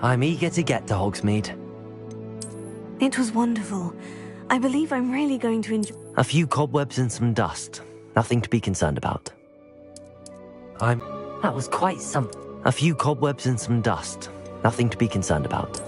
I'm eager to get to Hogsmeade. It was wonderful. I believe I'm really going to enjoy... A few cobwebs and some dust. Nothing to be concerned about. That was quite something. A few cobwebs and some dust. Nothing to be concerned about.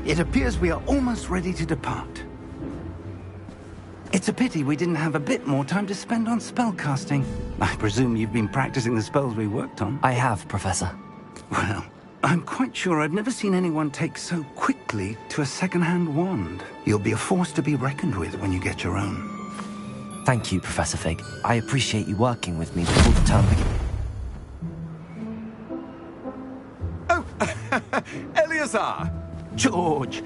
It appears we are almost ready to depart. It's a pity we didn't have a bit more time to spend on spellcasting. I presume you've been practicing the spells we worked on. I have, Professor. Well, I'm quite sure I've never seen anyone take so quickly to a second-hand wand. You'll be a force to be reckoned with when you get your own. Thank you, Professor Fig. I appreciate you working with me before the term begins. Oh, Eleazar! George,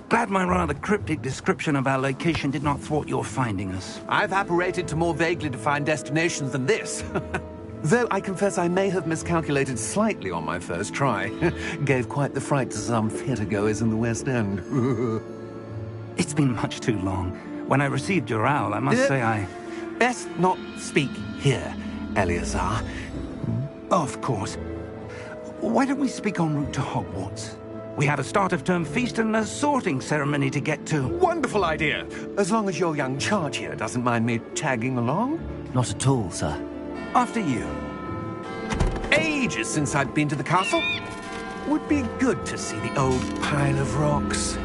glad my rather cryptic description of our location did not thwart your finding us. I've apparated to more vaguely defined destinations than this. Though I confess I may have miscalculated slightly on my first try. Gave quite the fright to some theatre-goers in the West End. It's been much too long. When I received your owl, I must say I... Best not speak here, Eleazar. Of course. Why don't we speak en route to Hogwarts? We have a start-of-term feast and a sorting ceremony to get to. Wonderful idea! As long as your young charge here doesn't mind me tagging along. Not at all, sir. After you. Ages since I've been to the castle. Would be good to see the old pile of rocks.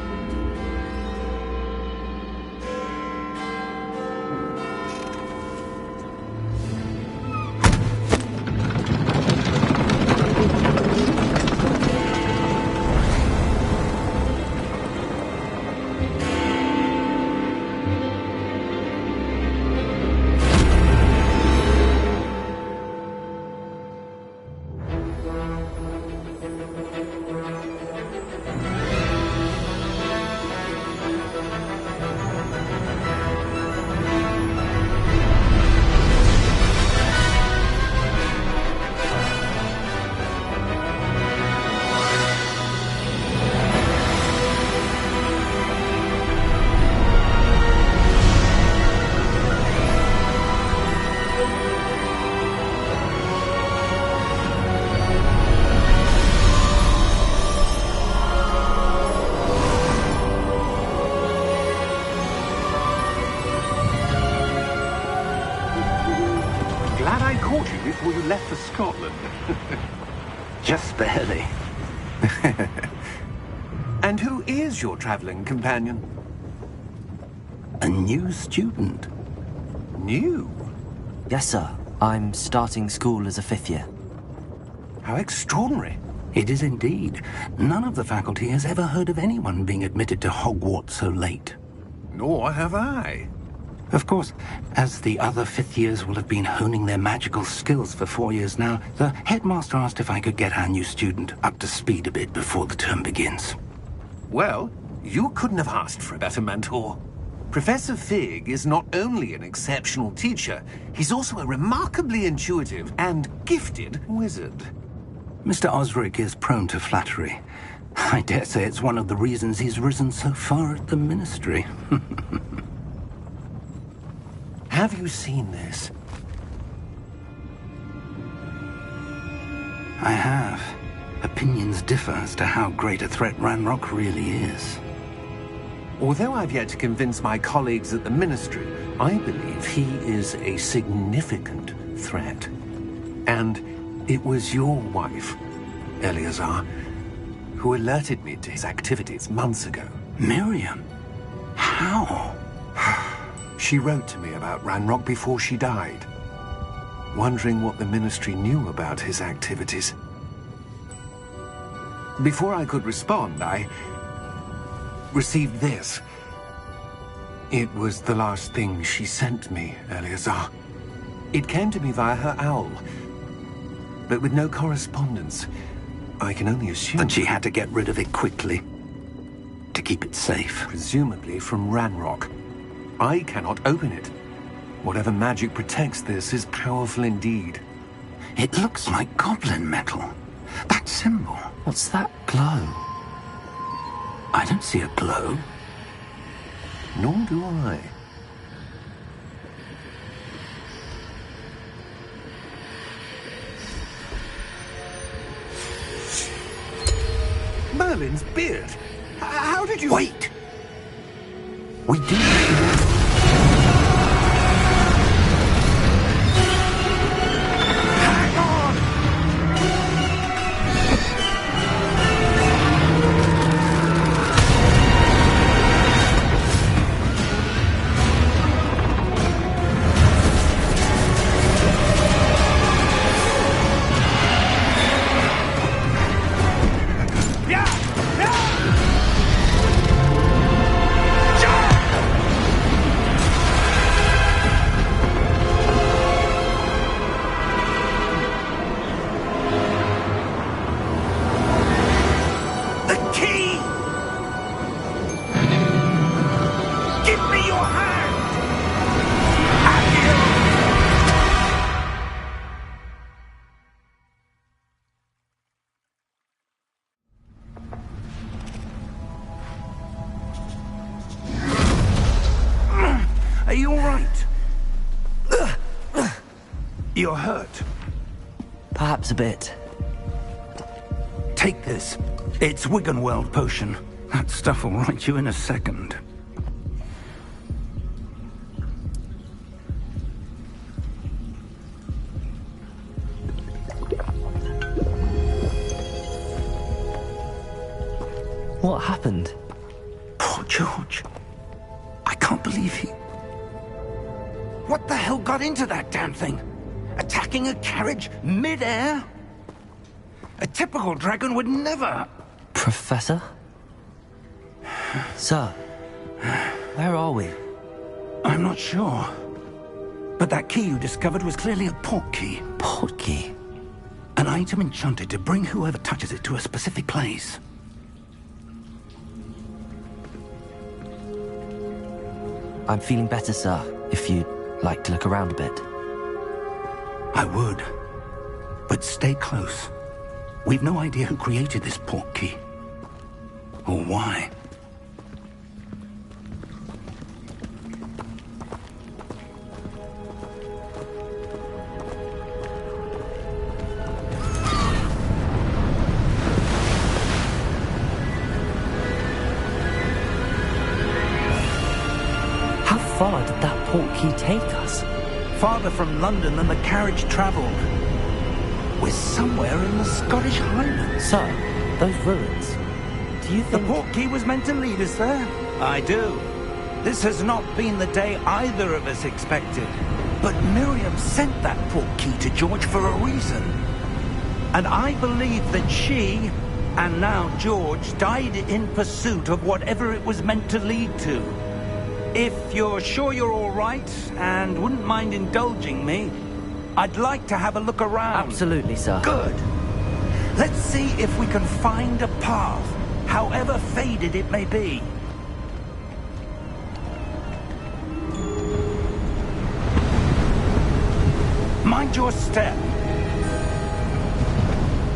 Before you left for Scotland. Just barely. And who is your traveling companion? A new student. New? Yes, sir. I'm starting school as a 5th year. How extraordinary. It is indeed. None of the faculty has ever heard of anyone being admitted to Hogwarts so late. Nor have I. Of course, as the other 5th years will have been honing their magical skills for 4 years now, the headmaster asked if I could get our new student up to speed a bit before the term begins. Well, you couldn't have asked for a better mentor. Professor Fig is not only an exceptional teacher, he's also a remarkably intuitive and gifted wizard. Mr. Osric is prone to flattery. I dare say it's one of the reasons he's risen so far at the Ministry. Have you seen this? I have. Opinions differ as to how great a threat Ranrock really is. Although I've yet to convince my colleagues at the Ministry, I believe he is a significant threat. And It was your wife, Eleazar, who alerted me to his activities months ago. Miriam? How? She wrote to me about Ranrock before she died, wondering what the Ministry knew about his activities. Before I could respond, I received this. It was the last thing she sent me, Eleazar. It came to me via her owl, but with no correspondence. I can only assume... And she had to get rid of it quickly, to keep it safe. Presumably from Ranrock. I cannot open it. Whatever magic protects this is powerful indeed. It looks like goblin metal. That symbol. What's that glow? I don't see a glow. Nor do I. Merlin's beard. How did you... Wait! We do... Hang on! Are you all right? You're hurt. Perhaps a bit. Take this. It's Wiggenweld potion. That stuff will right you in a second. What happened? Poor George. I can't believe he... What the hell got into that damn thing? Attacking a carriage mid-air? A typical dragon would never... Professor? Sir, where are we? I'm not sure. But that key you discovered was clearly a port key. Port key? An item enchanted to bring whoever touches it to a specific place. I'm feeling better, sir, if you'd like to look around a bit. I would. But stay close. We've no idea who created this port key. Or why. How far did that port key take us? Farther from London than the carriage travelled. We're somewhere in the Scottish Highlands. Sir, those ruins. Do you The think... port key was meant to lead us there? I do. This has not been the day either of us expected. But Miriam sent that port key to George for a reason. And I believe that she, and now George, died in pursuit of whatever it was meant to lead to. If you're sure you're all right, and wouldn't mind indulging me, I'd like to have a look around. Absolutely, sir. Good. Let's see if we can find a path, however faded it may be. Mind your step.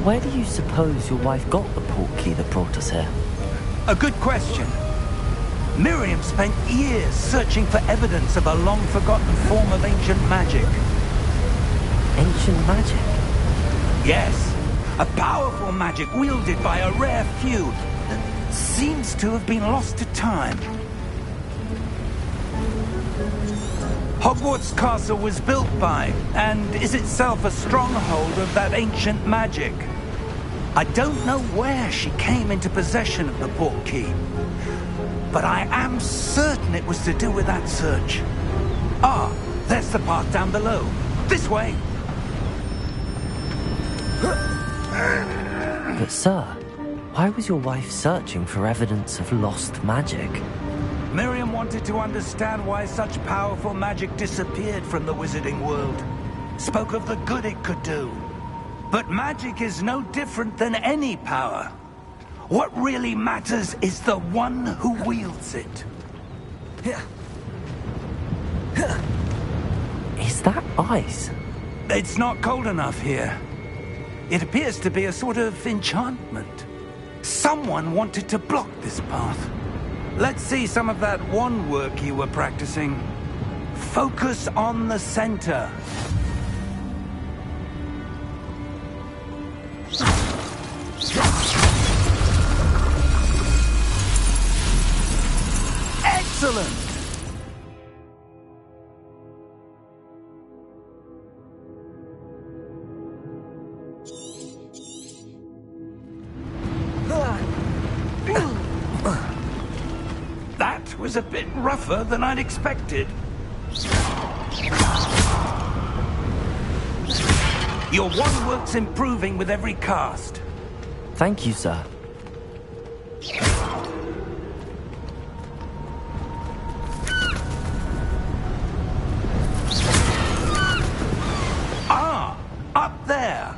Where do you suppose your wife got the port key that brought us here? A good question. Miriam spent years searching for evidence of a long-forgotten form of ancient magic. Ancient magic? Yes, a powerful magic wielded by a rare few that seems to have been lost to time. Hogwarts Castle was built by, and is itself a stronghold of that ancient magic. I don't know where she came into possession of the portkey, but I am certain it was to do with that search. Ah, there's the path down below. This way! But sir, why was your wife searching for evidence of lost magic? Miriam wanted to understand why such powerful magic disappeared from the wizarding world. Spoke of the good it could do. But magic is no different than any power. What really matters is the one who wields it. Is that ice? It's not cold enough here. It appears to be a sort of enchantment. Someone wanted to block this path. Let's see some of that wand work you were practicing. Focus on the center. Excellent! That was a bit rougher than I'd expected. Your wand work's improving with every cast. Thank you, sir. Ah! Up there!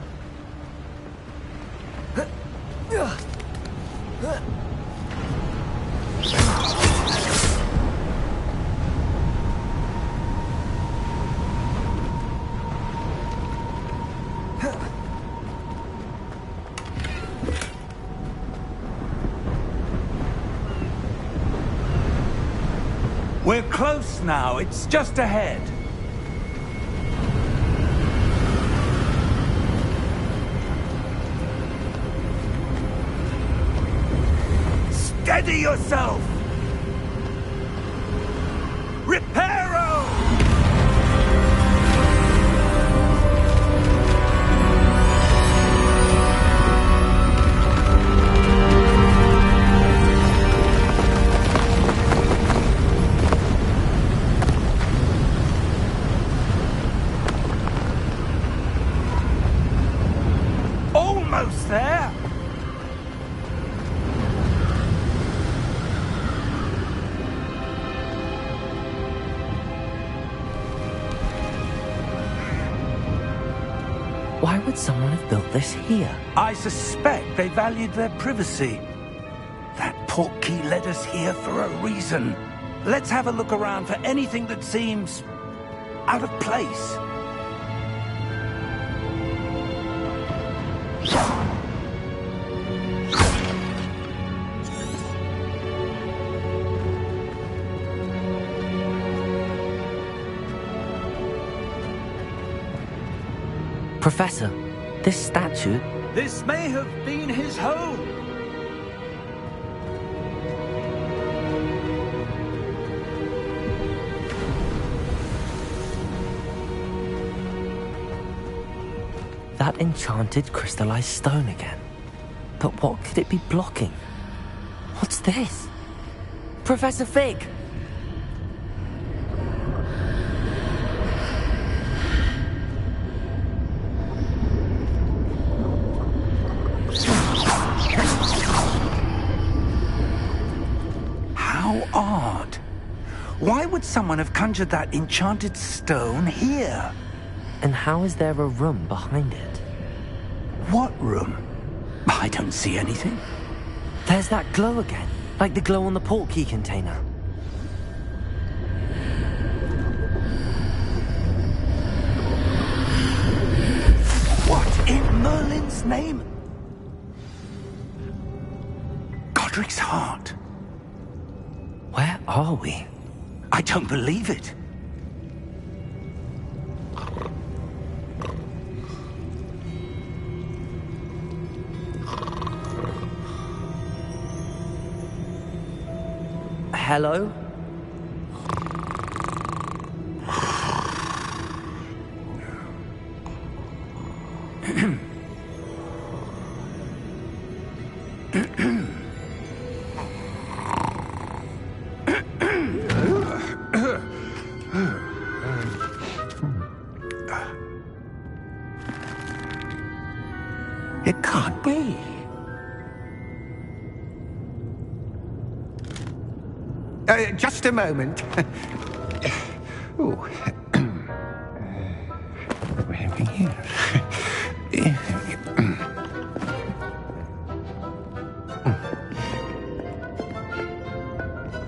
We're close now. It's just ahead. Steady yourself! Reparo! Almost there! Why would someone have built this here? I suspect they valued their privacy. That portkey led us here for a reason. Let's have a look around for anything that seems out of place. Professor, this statue... This may have been his home. That enchanted crystallized stone again. But what could it be blocking? What's this? Professor Fig! How odd. Why would someone have conjured that enchanted stone here? And how is there a room behind it? What room? I don't see anything. There's that glow again, like the glow on the portkey container. What in Merlin's name? Godric's heart. Where are we? I don't believe it. Hello? It can't be. Just a moment. Oh. Where are we here?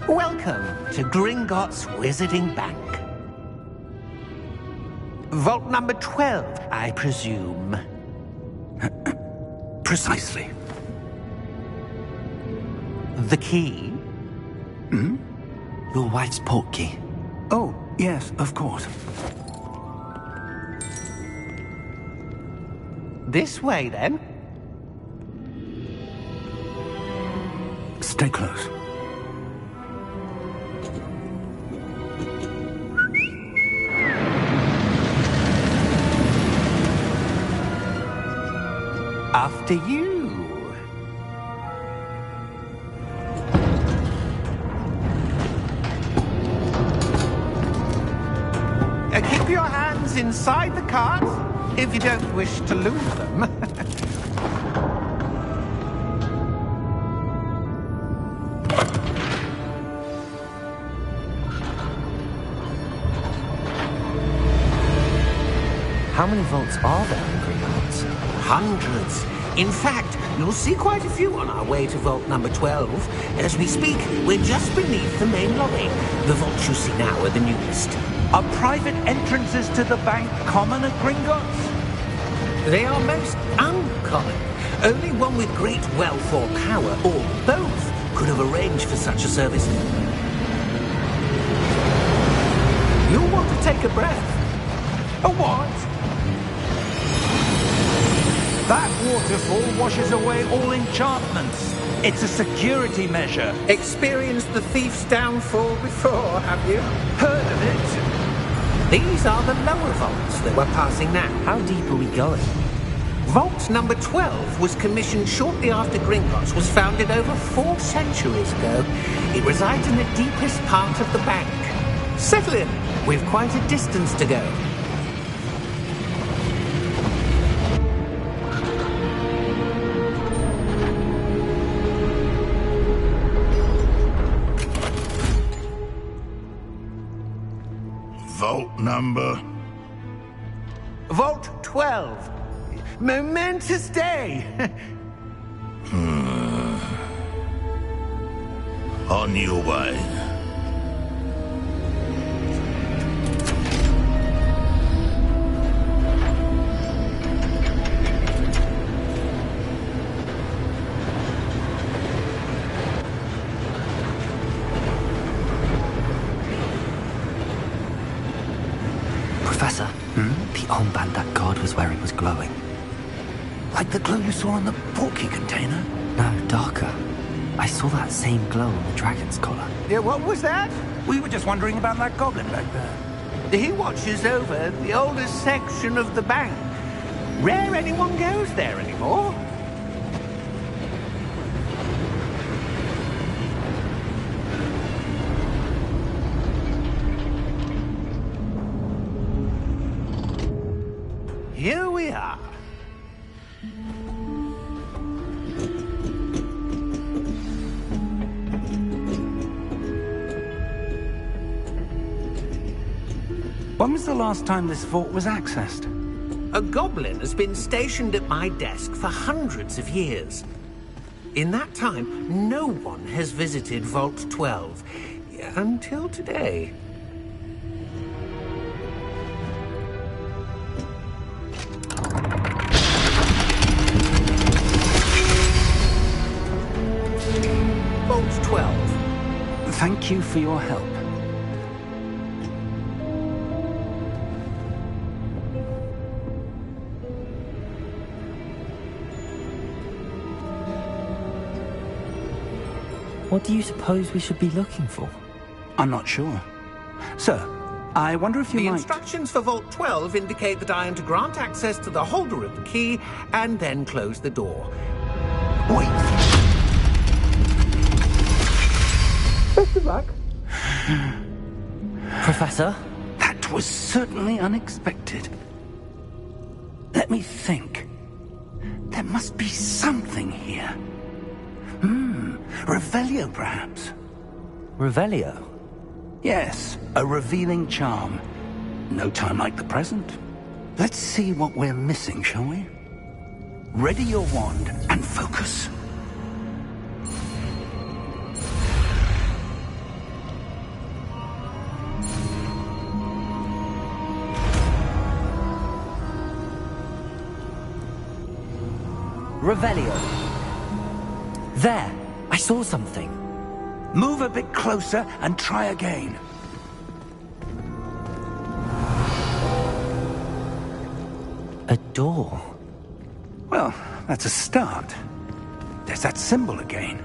Welcome to Gringotts Wizarding Bank. Vault number 12, I presume. Precisely. The key? Hmm? Your wife's portkey. Oh, yes, of course. This way, then. Stay close. After you. Keep your hands inside the cart if you don't wish to lose them. How many vaults are there in Gringotts? Hundreds. In fact, you'll see quite a few on our way to vault number 12. As we speak, we're just beneath the main lobby. The vaults you see now are the newest. Are private entrances to the bank common at Gringotts? They are most uncommon. Only one with great wealth or power, or both, could have arranged for such a service. You'll want to take a breath. A what? That waterfall washes away all enchantments. It's a security measure. Experienced the thief's downfall before, have you? Heard of it? These are the lower vaults that we're passing now. How deep are we going? Vault number 12 was commissioned shortly after Gringotts was founded over 4 centuries ago. It resides in the deepest part of the bank. Settle in. We've quite a distance to go. Vault number? Vault 12. Momentous day. On your way. Professor, the armband that guard was wearing was glowing. Like the glow you saw on the portkey container? No, darker. I saw that same glow on the dragon's collar. Yeah, what was that? We were just wondering about that goblin back there. He watches over the oldest section of the bank. Rare anyone goes there anymore. Here we are. When was the last time this vault was accessed? A goblin has been stationed at my desk for hundreds of years. In that time, no one has visited Vault 12 until today. Vault 12. Thank you for your help. What do you suppose we should be looking for? I'm not sure. Sir, I wonder if you The might... instructions for Vault 12 indicate that I am to grant access to the holder of the key and then close the door. Wait! Best of luck. Professor? That was certainly unexpected. Let me think. There must be something here. Revelio, perhaps? Revelio? Yes, a revealing charm. No time like the present. Let's see what we're missing, shall we? Ready your wand and focus. Revelio. There! I saw something. Move a bit closer and try again. A door. Well, that's a start. There's that symbol again.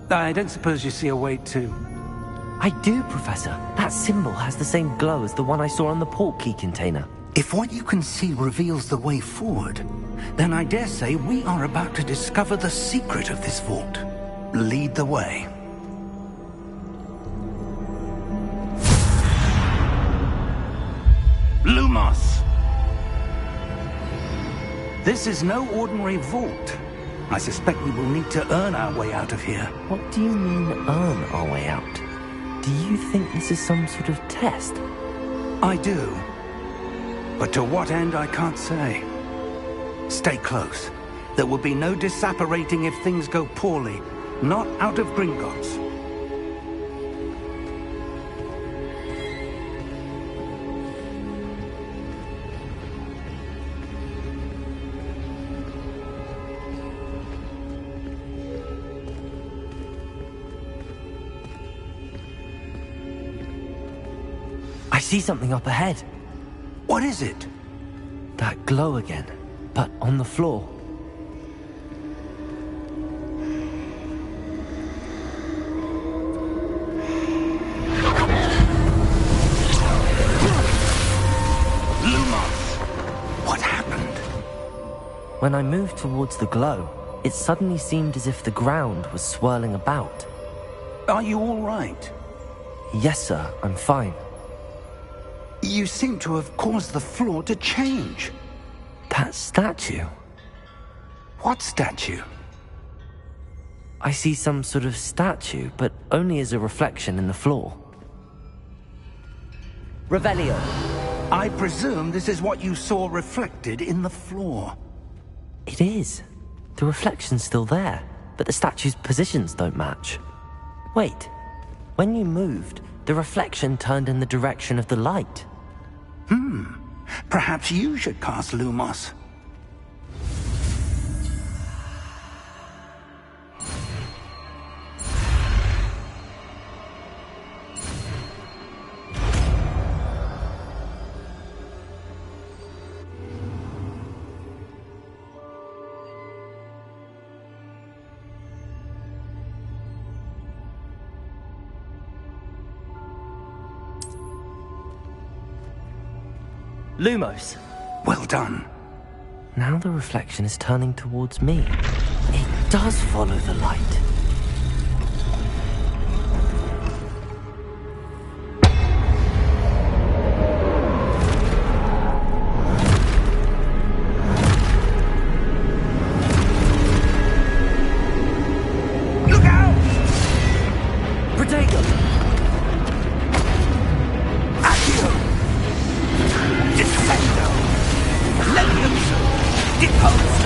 I don't suppose you see a way to... I do, Professor. That symbol has the same glow as the one I saw on the port key container. If what you can see reveals the way forward, then I dare say we are about to discover the secret of this vault. Lead the way. Lumos! This is no ordinary vault. I suspect we will need to earn our way out of here. What do you mean, earn our way out? Do you think this is some sort of test? I do. But to what end, I can't say. Stay close. There will be no disapparating if things go poorly. Not out of Gringotts. I see something up ahead. What is it? That glow again, but on the floor. Lumos! What happened? When I moved towards the glow, it suddenly seemed as if the ground was swirling about. Are you all right? Yes, sir, I'm fine. You seem to have caused the floor to change. That statue? What statue? I see some sort of statue, but only as a reflection in the floor. Revelio. I presume this is what you saw reflected in the floor. It is. The reflection's still there, but the statue's positions don't match. Wait. When you moved, the reflection turned in the direction of the light. Perhaps you should cast Lumos. Lumos. Well done. Now the reflection is turning towards me. It does follow the light. Look out! Protego! Accio! Defendo! Levioso! Depose!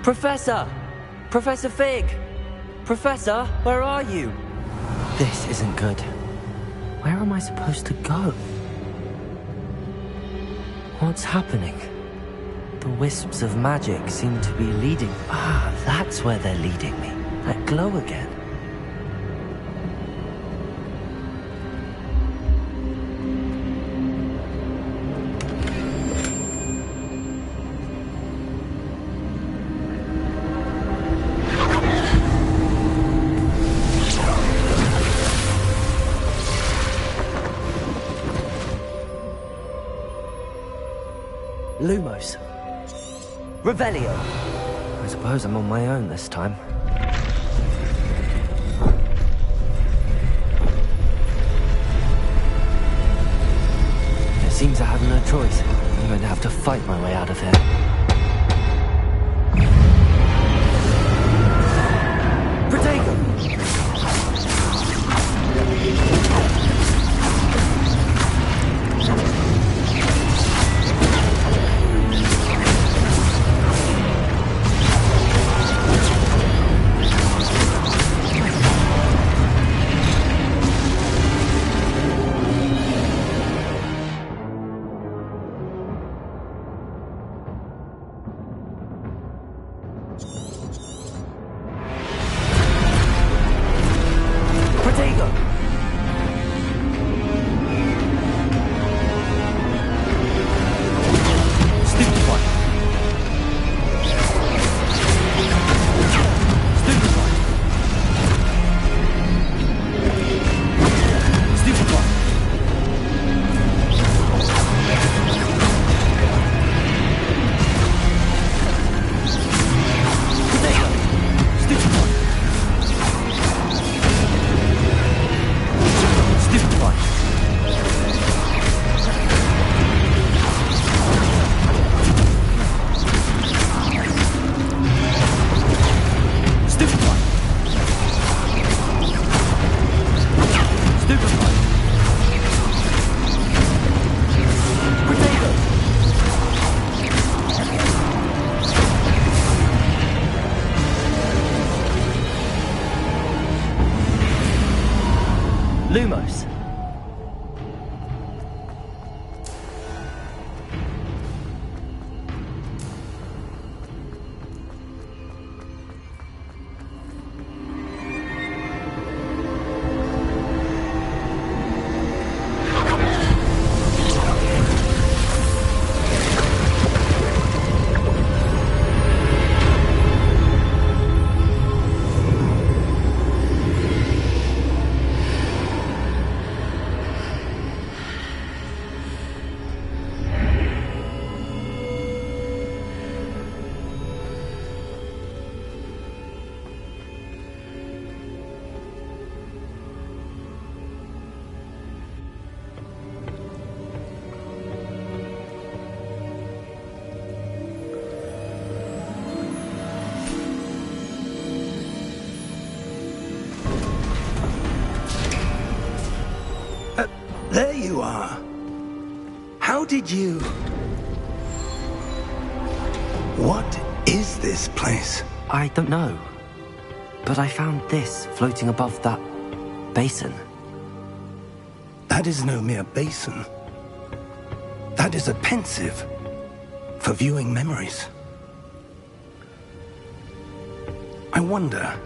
Professor! Professor Fig! Professor, where are you? This isn't good. Where am I supposed to go? What's happening? The wisps of magic seem to be leading... Ah, that's where they're leading me. That glow again. Lumos. Revelio. I suppose I'm on my own this time. It seems I have no choice. I'm going to have to fight my way out of here. Protego! Lumos. There you are. How did you... What is this place? I don't know. But I found this floating above that basin. That is no mere basin. That is a pensive for viewing memories. I wonder...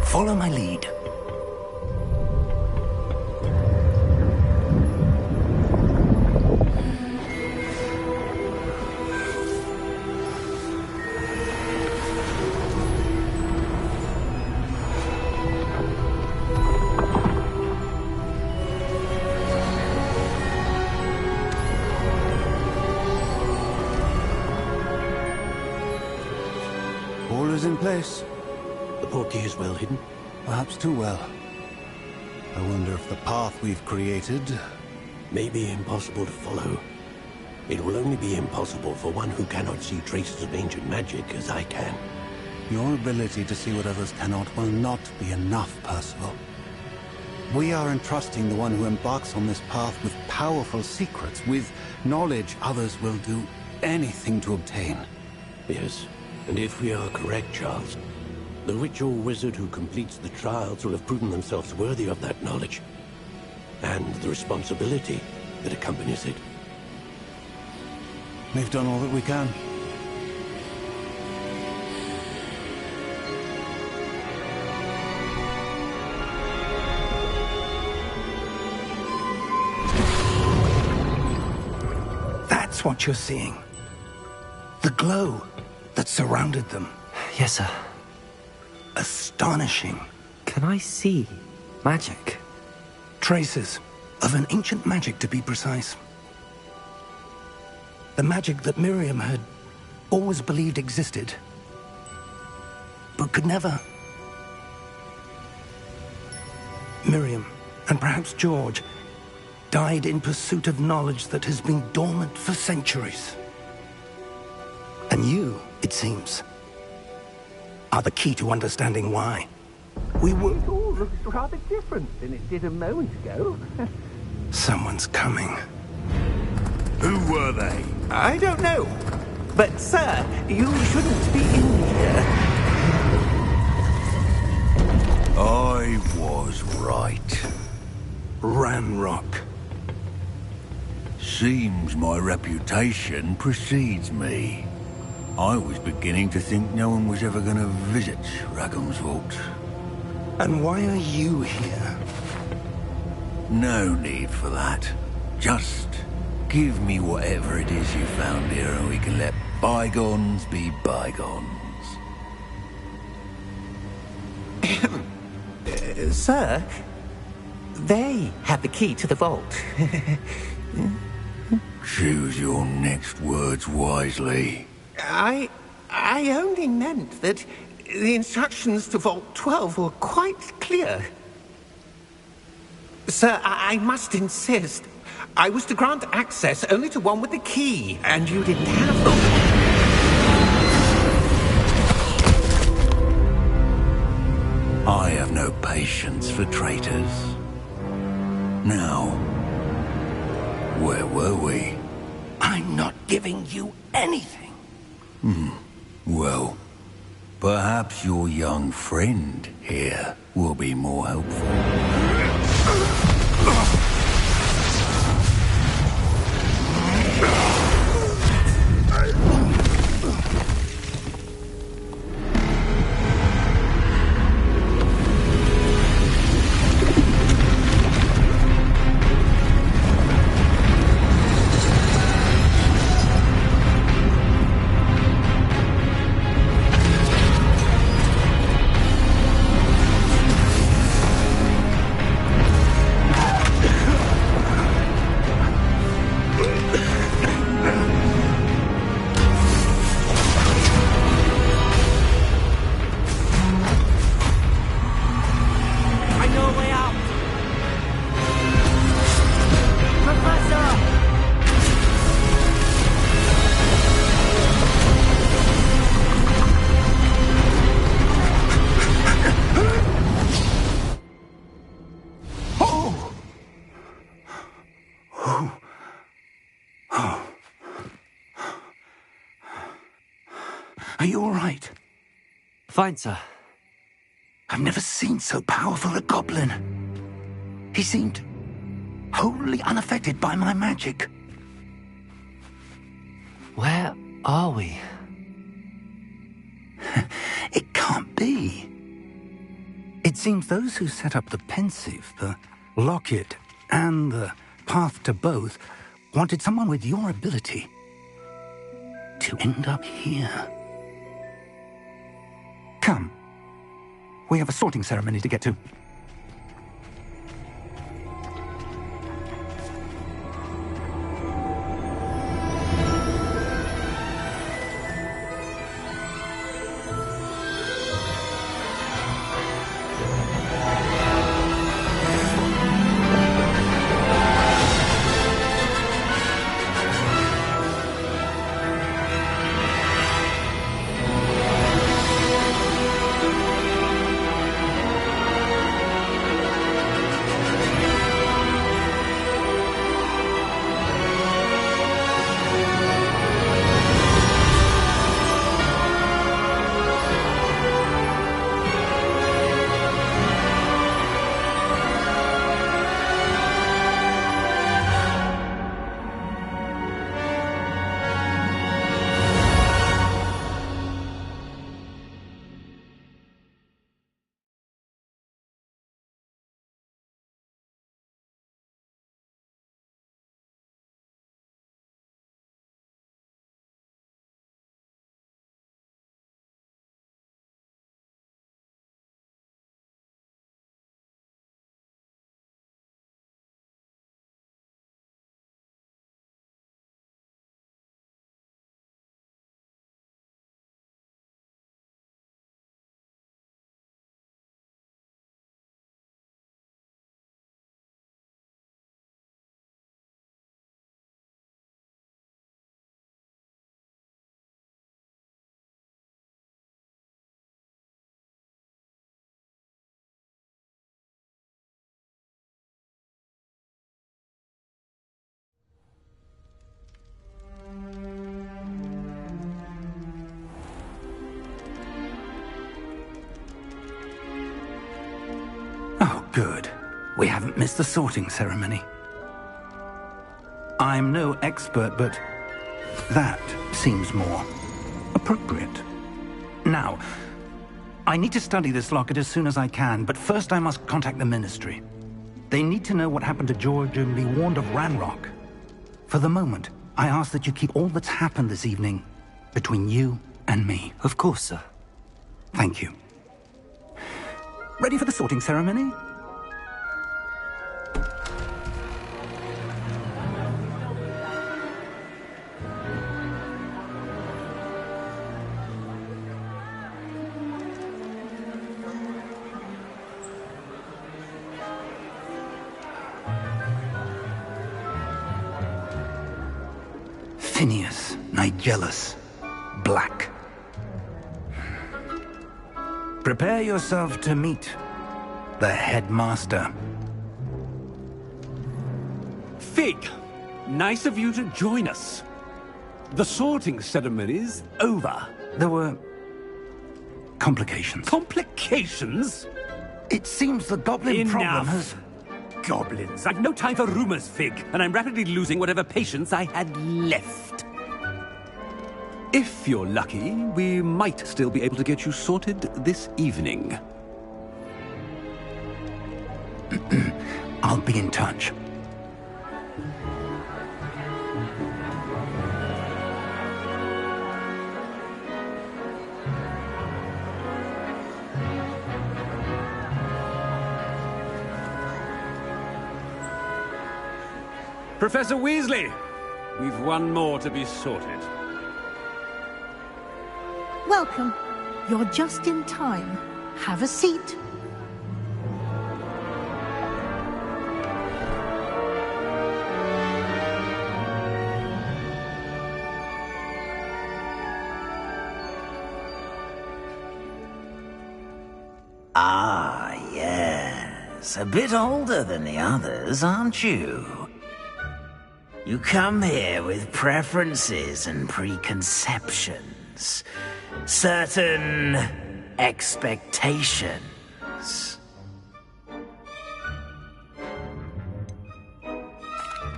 Follow my lead. All is in place. The portkey is well hidden. Perhaps too well. I wonder if the path we've created... May be impossible to follow. It will only be impossible for one who cannot see traces of ancient magic as I can. Your ability to see what others cannot will not be enough, Percival. We are entrusting the one who embarks on this path with powerful secrets, with knowledge others will do anything to obtain. Yes, and if we are correct, Charles, the witch or wizard who completes the trials will have proven themselves worthy of that knowledge, and the responsibility that accompanies it. We've done all that we can. That's what you're seeing. The glow that surrounded them. Yes, sir. Astonishing. Can I see magic? Traces of an ancient magic, to be precise. The magic that Miriam had always believed existed, but could never. Miriam, and perhaps George, died in pursuit of knowledge that has been dormant for centuries. And you, it seems, are the key to understanding why. It all looks rather different than it did a moment ago. Someone's coming. Who were they? I don't know. But, sir, you shouldn't be in here. I was right. Ranrock. Seems my reputation precedes me. I was beginning to think no one was ever going to visit Rackham's Vault. And why are you here? No need for that. Just give me whatever it is you found here and we can let bygones be bygones. Sir, they have the key to the vault. Choose your next words wisely. I only meant that the instructions to Vault 12 were quite clear. Sir, I must insist. I was to grant access only to one with the key, and you didn't have them. I have no patience for traitors. Now, where were we? I'm not giving you anything. Well, perhaps your young friend here will be more helpful. Are you all right? Fine, sir. I've never seen so powerful a goblin. He seemed wholly unaffected by my magic. Where are we? It can't be. It seems those who set up the pensive, the locket, and the path to both wanted someone with your ability to end up here. Come. We have a sorting ceremony to get to. Good. We haven't missed the sorting ceremony. I'm no expert, but that seems more appropriate. Now, I need to study this locket as soon as I can, but first I must contact the Ministry. They need to know what happened to George and be warned of Ranrock. For the moment, I ask that you keep all that's happened this evening between you and me. Of course, sir. Thank you. Ready for the sorting ceremony? Phineas, Nigellus, Black. Prepare yourself to meet the headmaster. Fig, nice of you to join us. The sorting ceremony's over. There were complications. Complications? It seems the goblin problem has... Goblins. I've no time for rumors, Fig, and I'm rapidly losing whatever patience I had left. If you're lucky, we might still be able to get you sorted this evening. I'll be in touch. Professor Weasley, we've one more to be sorted. Welcome. You're just in time. Have a seat. Ah, yes. A bit older than the others, aren't you? You come here with preferences and preconceptions. Certain expectations.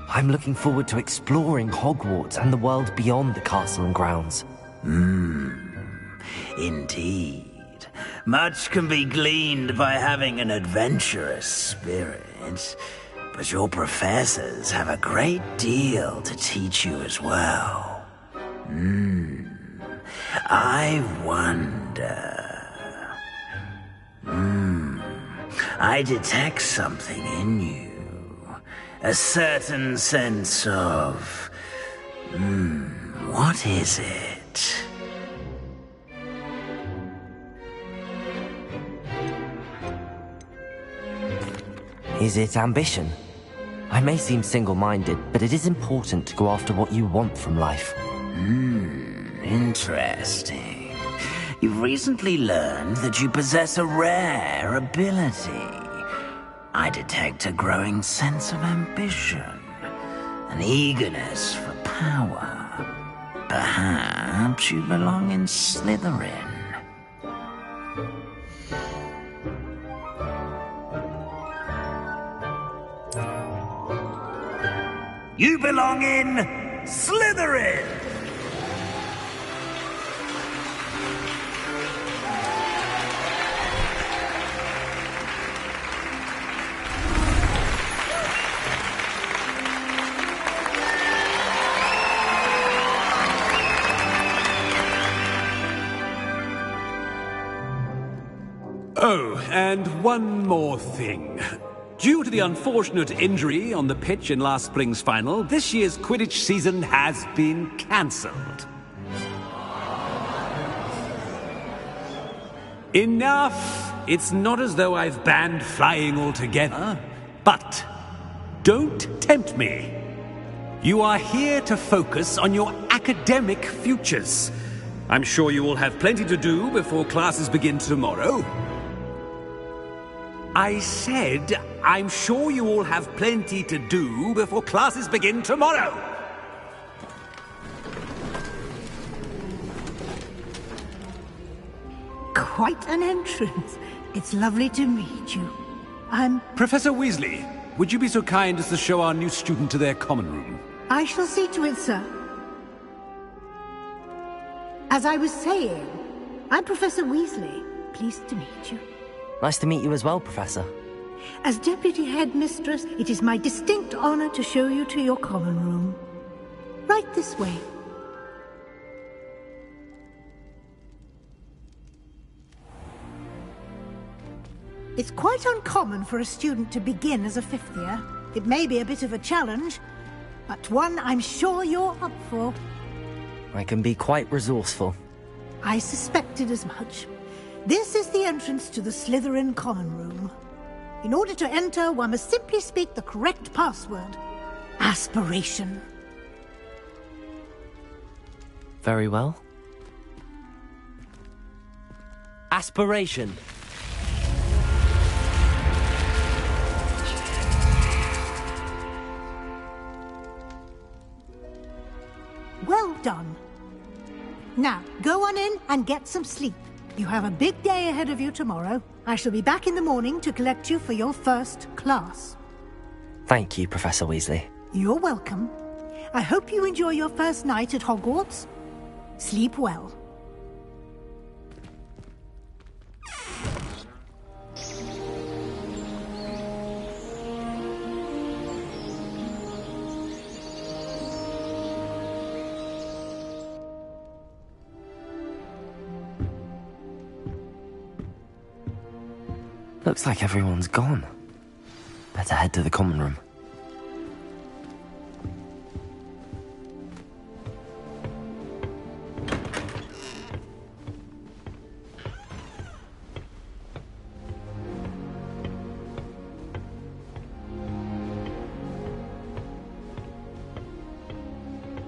I'm looking forward to exploring Hogwarts and the world beyond the castle and grounds. Indeed. Much can be gleaned by having an adventurous spirit, but your professors have a great deal to teach you as well. I wonder... I detect something in you. A certain sense of... what is it? Is it ambition? I may seem single-minded, but it is important to go after what you want from life. Interesting. You've recently learned that you possess a rare ability. I detect a growing sense of ambition, an eagerness for power. Perhaps you belong in Slytherin. You belong in Slytherin! Oh, and one more thing. Due to the unfortunate injury on the pitch in last spring's final, this year's Quidditch season has been cancelled. Enough! It's not as though I've banned flying altogether. But don't tempt me. You are here to focus on your academic futures. I'm sure you will have plenty to do before classes begin tomorrow. I said, I'm sure you all have plenty to do before classes begin tomorrow. Quite an entrance. It's lovely to meet you. Professor Weasley, would you be so kind as to show our new student to their common room? I shall see to it, sir. As I was saying, I'm Professor Weasley. Pleased to meet you. Nice to meet you as well, Professor. As Deputy Headmistress, it is my distinct honor to show you to your common room. Right this way. It's quite uncommon for a student to begin as a fifth year. It may be a bit of a challenge, but one I'm sure you're up for. I can be quite resourceful. I suspected as much. This is the entrance to the Slytherin common room. In order to enter, one must simply speak the correct password. Aspiration. Very well. Aspiration. Well done. Now, go on in and get some sleep. You have a big day ahead of you tomorrow. I shall be back in the morning to collect you for your first class. Thank you, Professor Weasley. You're welcome. I hope you enjoy your first night at Hogwarts. Sleep well. Looks like everyone's gone. Better head to the common room.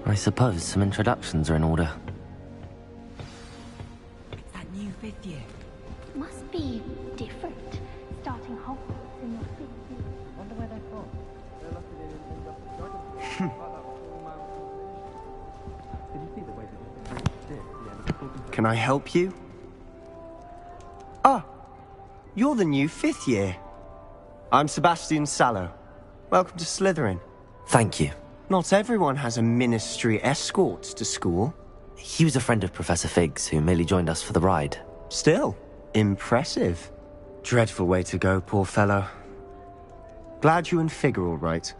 I suppose some introductions are in order. It's that new fifth year. Must be different. Starting Hogwarts in your fifth year. Wonder where they're from. They're lucky they didn't end up in Did you see the way that they Can I help you? Ah, you're the new fifth year. I'm Sebastian Sallow. Welcome to Slytherin. Thank you. Not everyone has a ministry escort to school. He was a friend of Professor Fig's who merely joined us for the ride. Still, impressive. Dreadful way to go, poor fellow. Glad you and Fig are all right.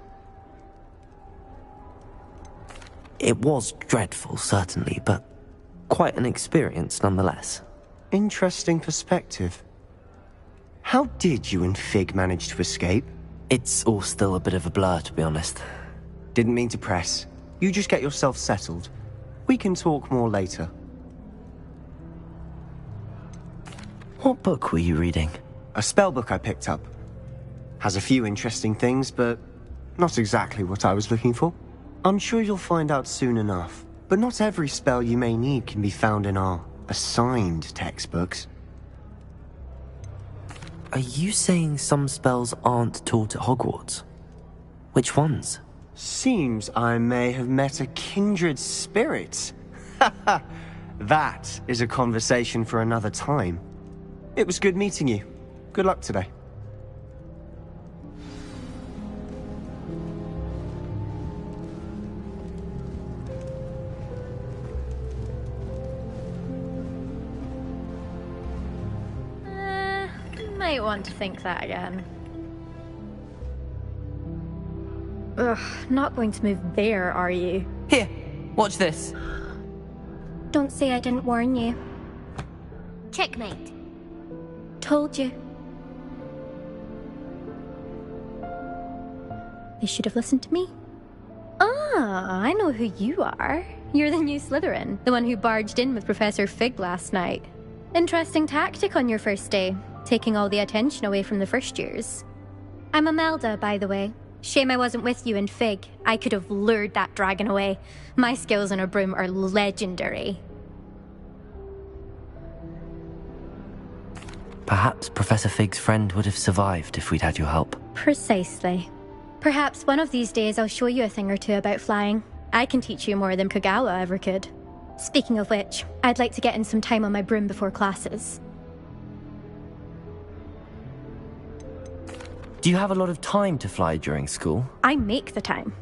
It was dreadful, certainly, but quite an experience nonetheless. Interesting perspective. How did you and Fig manage to escape? It's all still a bit of a blur, to be honest. Didn't mean to press. You just get yourself settled. We can talk more later. What book were you reading? A spell book I picked up. Has a few interesting things, but not exactly what I was looking for. I'm sure you'll find out soon enough. But not every spell you may need can be found in our assigned textbooks. Are you saying some spells aren't taught at Hogwarts? Which ones? Seems I may have met a kindred spirit. That is a conversation for another time. It was good meeting you. Good luck today. Might want to think that again. Ugh, not going to move there, are you? Here, watch this. Don't say I didn't warn you. Checkmate. Told you. They should have listened to me. Ah, I know who you are. You're the new Slytherin, the one who barged in with Professor Fig last night. Interesting tactic on your first day, taking all the attention away from the first years. I'm Imelda, by the way. Shame I wasn't with you in Fig. I could have lured that dragon away. My skills on a broom are legendary. Perhaps Professor Fig's friend would have survived if we'd had your help. Precisely. Perhaps one of these days I'll show you a thing or two about flying. I can teach you more than Kagawa ever could. Speaking of which, I'd like to get in some time on my broom before classes. Do you have a lot of time to fly during school? I make the time.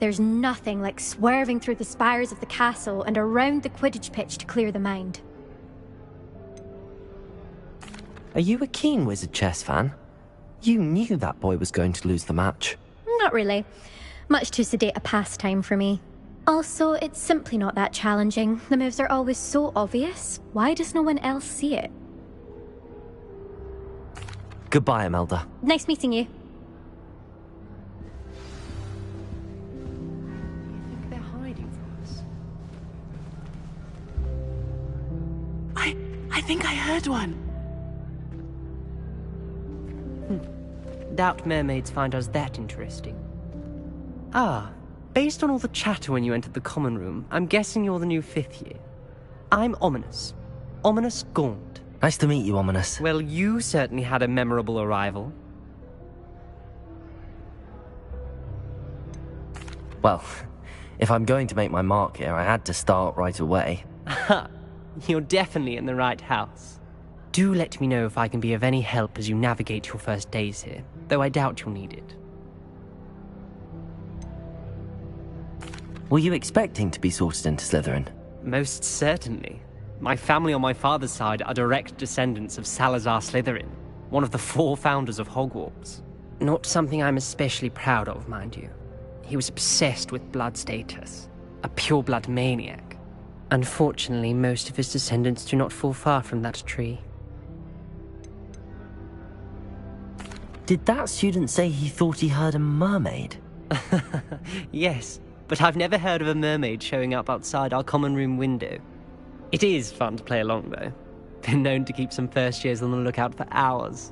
There's nothing like swerving through the spires of the castle and around the Quidditch pitch to clear the mind. Are you a keen Wizard chess fan? You knew that boy was going to lose the match. Not really. Much too sedate a pastime for me. Also, it's simply not that challenging. The moves are always so obvious. Why does no one else see it? Goodbye, Imelda. Nice meeting you. They're hiding from us. I think I heard one. Doubt mermaids find us that interesting. Ah, based on all the chatter when you entered the common room, I'm guessing you're the new 5th year. I'm Ominous. Ominous Gaunt. Nice to meet you, Ominous. Well, you certainly had a memorable arrival. Well, if I'm going to make my mark here, I had to start right away. Ha! You're definitely in the right house. Do let me know if I can be of any help as you navigate your first days here, though I doubt you'll need it. Were you expecting to be sorted into Slytherin? Most certainly. My family on my father's side are direct descendants of Salazar Slytherin, one of the 4 founders of Hogwarts. Not something I'm especially proud of, mind you. He was obsessed with blood status, a pure-blood maniac. Unfortunately, most of his descendants do not fall far from that tree. Did that student say he thought he heard a mermaid? Yes, but I've never heard of a mermaid showing up outside our common room window. It is fun to play along, though. Been known to keep some first years on the lookout for hours.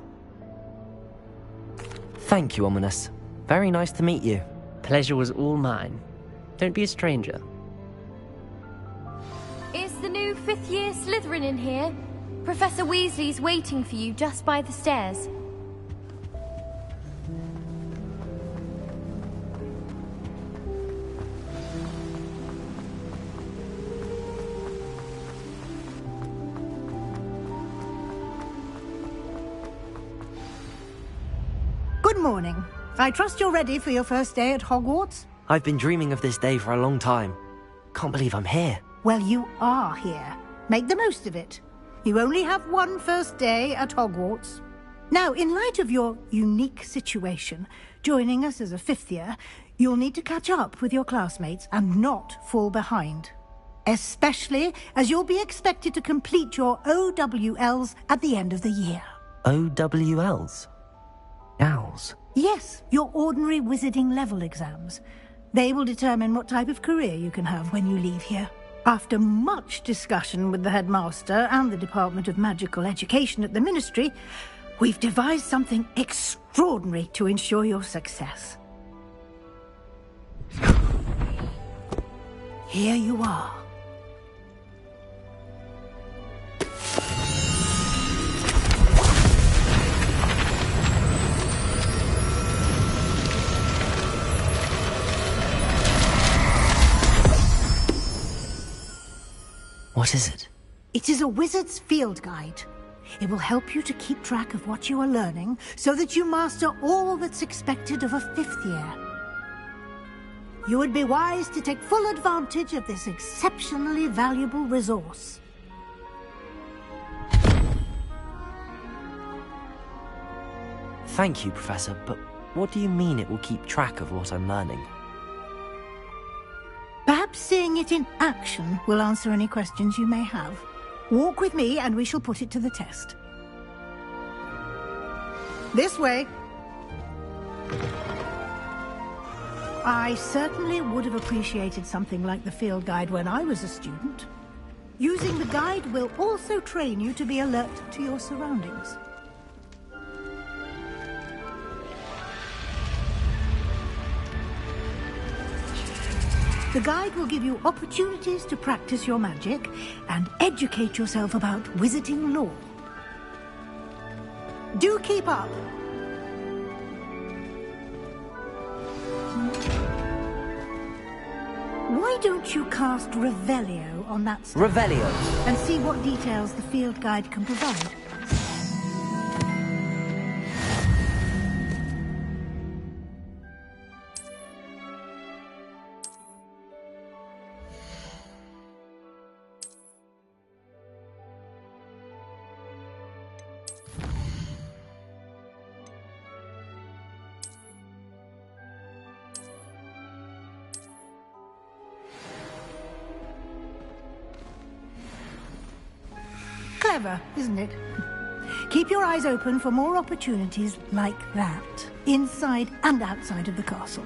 Thank you, Ominous. Very nice to meet you. Pleasure was all mine. Don't be a stranger. Is the new 5th year Slytherin in here? Professor Weasley's waiting for you just by the stairs. Good morning. I trust you're ready for your first day at Hogwarts? I've been dreaming of this day for a long time. Can't believe I'm here. Well, you are here. Make the most of it. You only have one first day at Hogwarts. Now, in light of your unique situation, joining us as a 5th year, you'll need to catch up with your classmates and not fall behind. Especially as you'll be expected to complete your OWLs at the end of the year. OWLs? Owls? Yes, your ordinary wizarding level exams. They will determine what type of career you can have when you leave here. After much discussion with the headmaster and the Department of Magical Education at the Ministry, we've devised something extraordinary to ensure your success. Here you are. What is it? It is a wizard's field guide. It will help you to keep track of what you are learning so that you master all that's expected of a 5th year. You would be wise to take full advantage of this exceptionally valuable resource. Thank you, Professor, but what do you mean it will keep track of what I'm learning? Perhaps seeing it in action will answer any questions you may have. Walk with me and we shall put it to the test. This way. I certainly would have appreciated something like the field guide when I was a student. Using the guide will also train you to be alert to your surroundings. The guide will give you opportunities to practice your magic and educate yourself about wizarding lore. Do keep up. Why don't you cast Revelio on that stone? Revelio? And see what details the field guide can provide. Clever, isn't it? Keep your eyes open for more opportunities like that, inside and outside of the castle.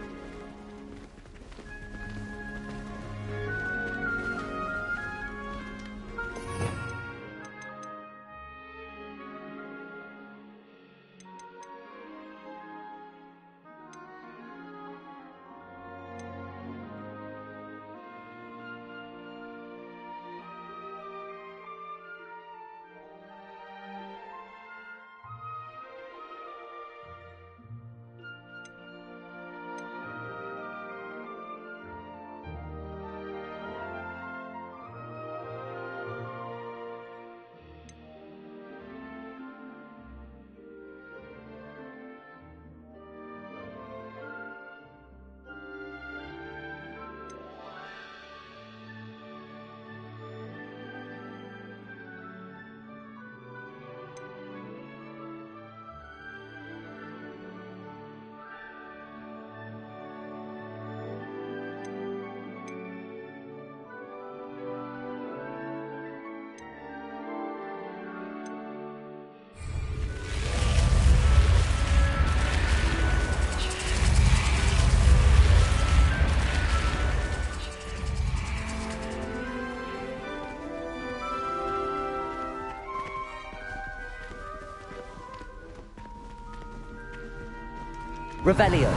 Revelio.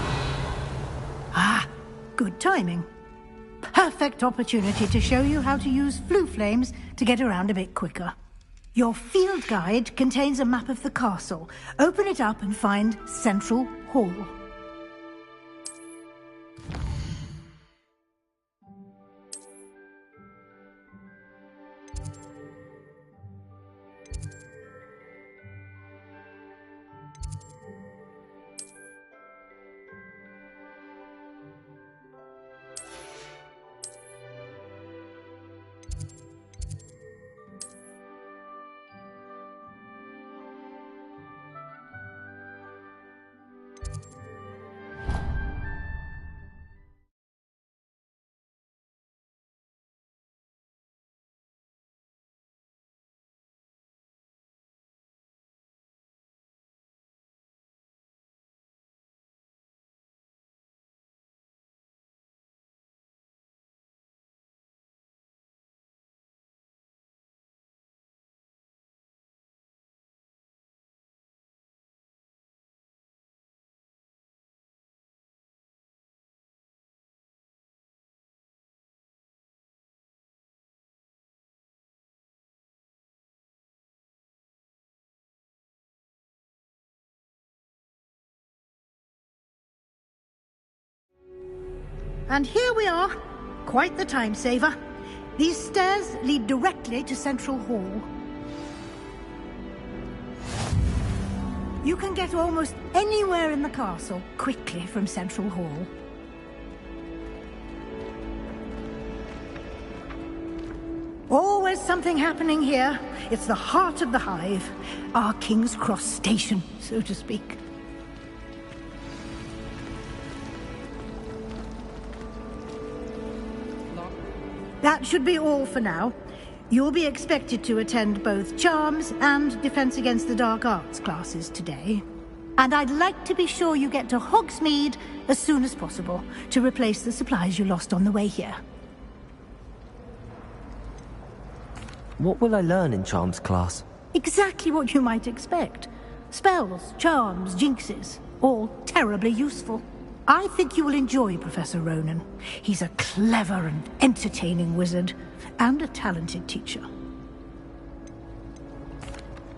Ah, good timing. Perfect opportunity to show you how to use flue flames to get around a bit quicker. Your field guide contains a map of the castle. Open it up and find Central Hall. And here we are. Quite the time saver. These stairs lead directly to Central Hall. You can get almost anywhere in the castle quickly from Central Hall. Always something happening here. It's the heart of the hive. Our King's Cross station, so to speak. That should be all for now. You'll be expected to attend both Charms and Defense Against the Dark Arts classes today. And I'd like to be sure you get to Hogsmeade as soon as possible to replace the supplies you lost on the way here. What will I learn in Charms class? Exactly what you might expect. Spells, charms, jinxes, all terribly useful. I think you will enjoy Professor Ronan. He's a clever and entertaining wizard, and a talented teacher.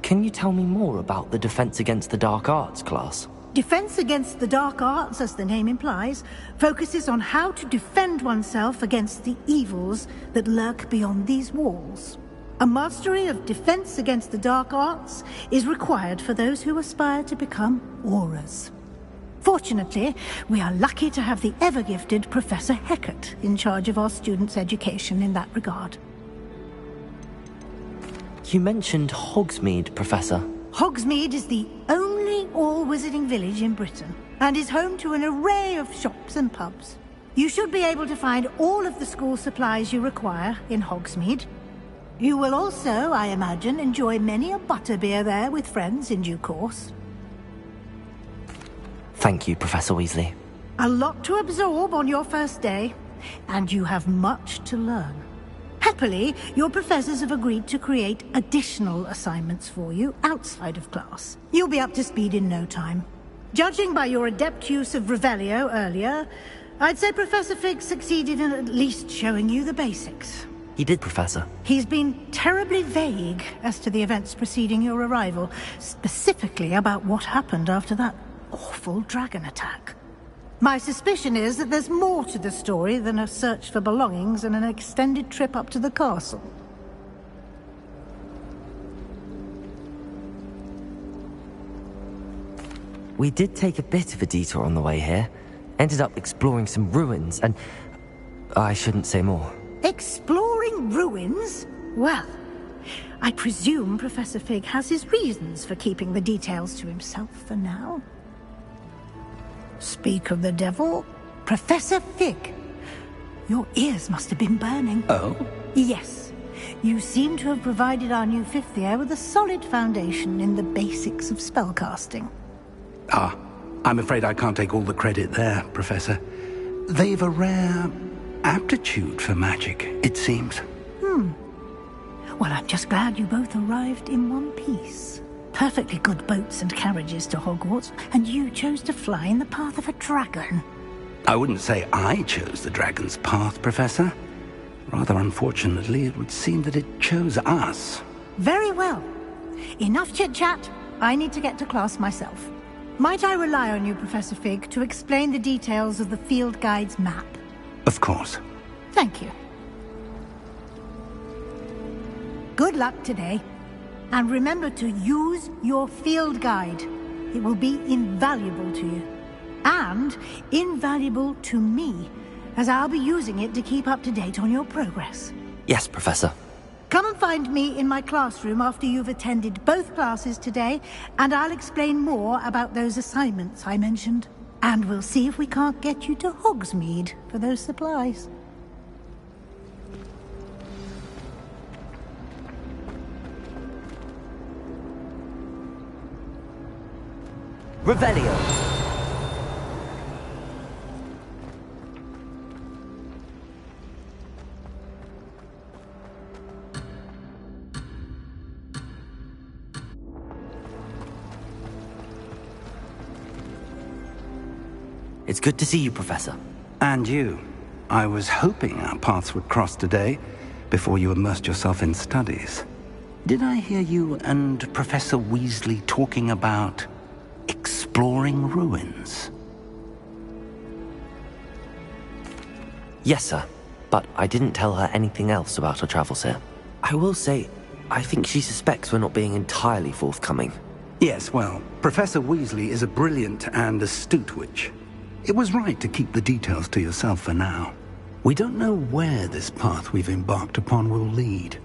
Can you tell me more about the Defense Against the Dark Arts class? Defense Against the Dark Arts, as the name implies, focuses on how to defend oneself against the evils that lurk beyond these walls. A mastery of Defense Against the Dark Arts is required for those who aspire to become Aurors. Fortunately, we are lucky to have the ever-gifted Professor Hecat in charge of our students' education in that regard. You mentioned Hogsmeade, Professor. Hogsmeade is the only all-wizarding village in Britain, and is home to an array of shops and pubs. You should be able to find all of the school supplies you require in Hogsmeade. You will also, I imagine, enjoy many a butterbeer there with friends in due course. Thank you, Professor Weasley. A lot to absorb on your first day, and you have much to learn. Happily, your professors have agreed to create additional assignments for you outside of class. You'll be up to speed in no time. Judging by your adept use of Revelio earlier, I'd say Professor Fig succeeded in at least showing you the basics. He did, Professor. He's been terribly vague as to the events preceding your arrival, specifically about what happened after that awful dragon attack. My suspicion is that there's more to the story than a search for belongings and an extended trip up to the castle. We did take a bit of a detour on the way here. Ended up exploring some ruins and... I shouldn't say more. Exploring ruins? Well, I presume Professor Fig has his reasons for keeping the details to himself for now. Speak of the devil, Professor Fig. Your ears must have been burning. Oh? Yes. You seem to have provided our new fifth year with a solid foundation in the basics of spellcasting. Ah, I'm afraid I can't take all the credit there, Professor. They've a rare aptitude for magic, it seems. Well, I'm just glad you both arrived in one piece. Perfectly good boats and carriages to Hogwarts, and you chose to fly in the path of a dragon. I wouldn't say I chose the dragon's path, Professor. Rather unfortunately, it would seem that it chose us. Very well. Enough chit-chat. I need to get to class myself. Might I rely on you, Professor Fig, to explain the details of the field guide's map? Of course. Thank you. Good luck today. And remember to use your field guide. It will be invaluable to you. And invaluable to me, as I'll be using it to keep up to date on your progress. Yes, Professor. Come and find me in my classroom after you've attended both classes today, and I'll explain more about those assignments I mentioned. And we'll see if we can't get you to Hogsmeade for those supplies. Revelio. It's good to see you, Professor. And you. I was hoping our paths would cross today, before you immersed yourself in studies. Did I hear you and Professor Weasley talking about exploring ruins? Yes, sir. But I didn't tell her anything else about her travels here. I will say, I think she suspects we're not being entirely forthcoming. Yes, well, Professor Weasley is a brilliant and astute witch. It was right to keep the details to yourself for now. We don't know where this path we've embarked upon will lead.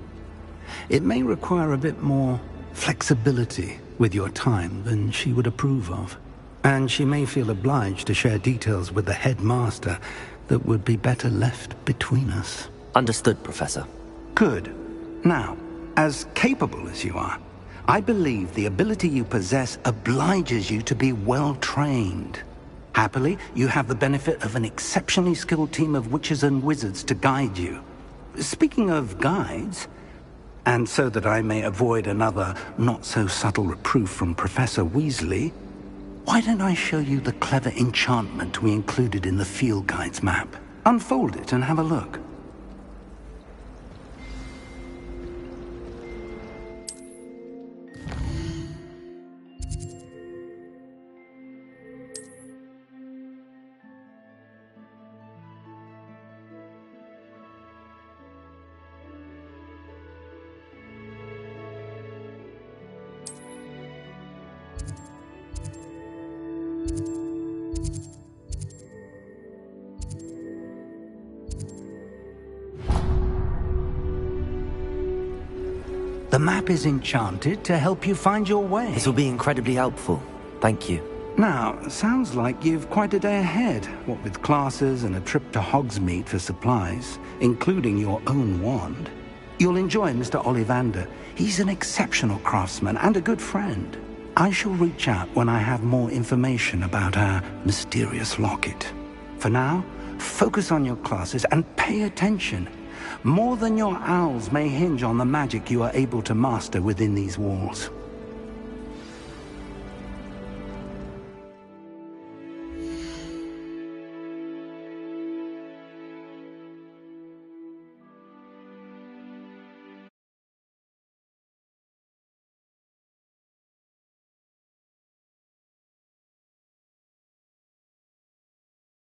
It may require a bit more flexibility with your time than she would approve of. And she may feel obliged to share details with the headmaster that would be better left between us. Understood, Professor. Good. Now, as capable as you are, I believe the ability you possess obliges you to be well-trained. Happily, you have the benefit of an exceptionally skilled team of witches and wizards to guide you. Speaking of guides, and so that I may avoid another not-so-subtle reproof from Professor Weasley, why don't I show you the clever enchantment we included in the field guide's map? Unfold it and have a look. The map is enchanted to help you find your way. This will be incredibly helpful. Thank you. Now, sounds like you've quite a day ahead, what with classes and a trip to Hogsmeade for supplies, including your own wand. You'll enjoy Mr. Ollivander. He's an exceptional craftsman and a good friend. I shall reach out when I have more information about our mysterious locket. For now, focus on your classes and pay attention. More than your owls may hinge on the magic you are able to master within these walls.